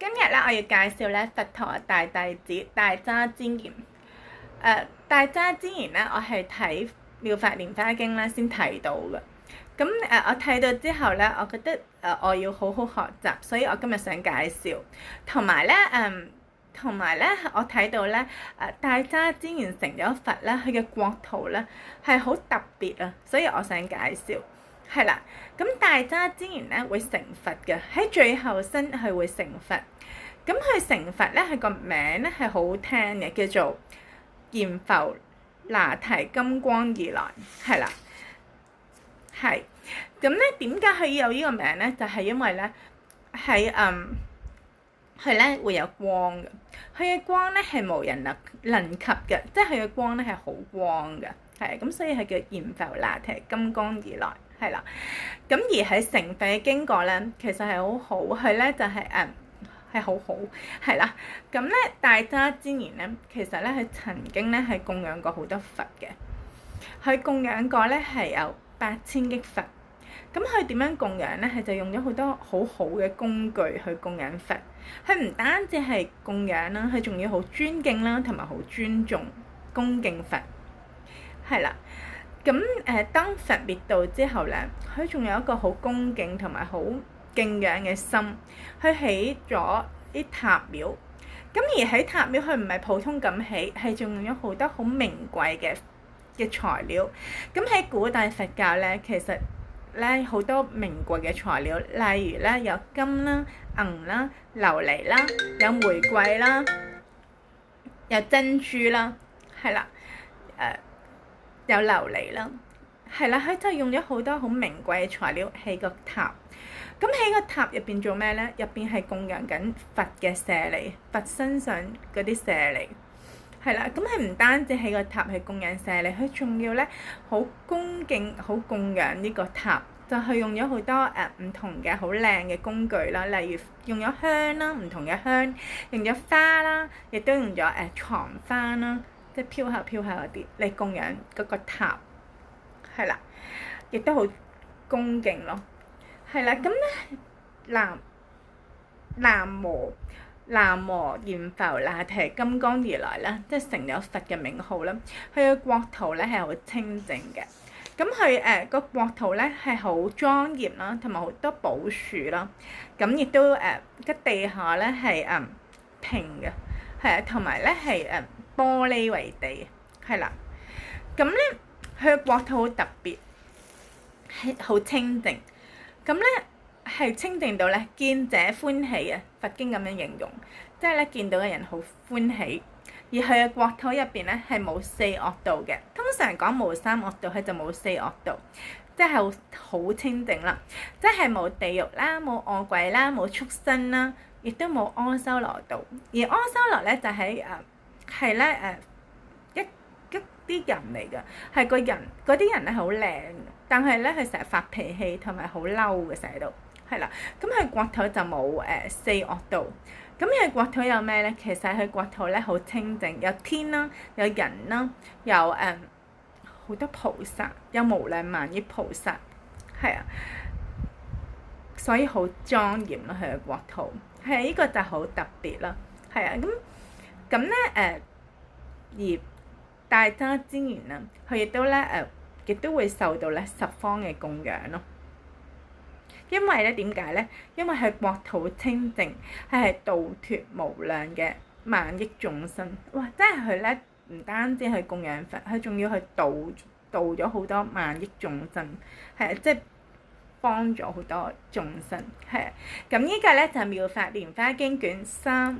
今日咧，我要介紹咧佛陀嘅大弟子大迦旃延。大迦旃延咧，我係睇《妙法蓮華經》咧先睇到嘅。咁我睇到之後咧，我覺得我要好好學習，所以我今日想介紹。同埋咧，我睇到咧大迦旃延成咗佛咧，佢嘅國土咧係好特別啊，所以我想介紹。係啦，咁大迦旃延咧會成佛嘅，喺最後身係會成佛。咁佢成佛咧，佢個名咧係好聽嘅，叫做閻浮那提金剛如來，係啦，係。咁咧點解佢有呢個名咧？就係因為咧喺佢咧會有光嘅，佢嘅光咧係無人能及嘅，即係佢嘅光咧係好光嘅，係咁，所以係叫閻浮那提金剛如來。係啦，咁而喺成佛嘅經過咧，其實係好好，佢咧就係係好好，係啦。咁咧大迦旃延咧，其實咧佢曾經咧係供養過好多佛嘅，佢供養過咧係有8000億佛。咁佢點樣供養咧？佢就用咗好多好好嘅工具去供養佛。佢唔單止係供養啦，佢仲要好尊敬啦，同埋好尊重恭敬佛，係啦。咁當佛滅度之後咧，佢仲有一個好恭敬同埋好敬仰嘅心，佢起咗啲塔廟。咁而喺塔廟，佢唔係普通咁起，係仲用咗好多好名貴嘅材料。咁喺古代佛教咧，其實咧好多名貴嘅材料，例如咧有金啦、銀啦、琉璃啦，有玫瑰啦，有珍珠啦，係啦，有琉璃啦，係啦，佢就用咗好多好名貴嘅材料起個塔。咁喺個塔入邊做咩咧？入邊係供養緊佛嘅舍利，佛身上嗰啲舍利，係啦。咁佢唔單止喺個塔係供養舍利，佢仲要咧好恭敬、好供養呢個塔，就係用咗好多唔同嘅好靚嘅工具啦，例如用咗香啦，唔同嘅香，用咗花啦，亦都用咗床幡啦。即係飄下嗰啲嚟供養嗰個塔，係啦，亦都好恭敬咯，係啦。咁咧南無閻浮那提金剛如來啦，即係成咗佛嘅名號啦。佢嘅國土咧係好清淨嘅，咁佢個國土咧係好莊嚴啦，同埋好多寶樹啦。咁亦都個地下咧係平嘅，係啊，同埋咧係玻璃為地，係啦。咁咧佢嘅國土好特別，係好清淨。咁咧係清淨到咧見者歡喜啊！佛經咁樣形容，即係咧見到嘅人好歡喜。而佢嘅國土入邊咧係冇4惡道嘅。通常講無3惡道，佢就冇4惡道，即係好清淨啦。即係冇地獄啦，冇餓鬼啦，冇畜生啦，亦都冇阿修羅道。而阿修羅咧就喺係咧一啲人嚟嘅，係個人嗰啲人咧好靚，但係咧佢成日發脾氣同埋好嬲嘅成日都係啦。咁佢國土就冇4惡道。咁佢國土有咩咧？其實佢國土咧好清淨，有天啦，有人啦，有好多菩薩，有無量萬億菩薩，係啊，所以好莊嚴咯。佢嘅國土係呢個就好特別啦，係啊。咁咧而大迦旃延啊，佢亦都咧亦都會受到咧十方嘅供養咯。因為咧點解咧？因為佢國土清淨，係度脫無量嘅萬億眾生。哇！真係佢咧唔單止去供養佛，佢仲要去度咗好多萬億眾生，係即係幫咗好多眾生，係。咁呢個咧就係《妙法蓮華經》卷3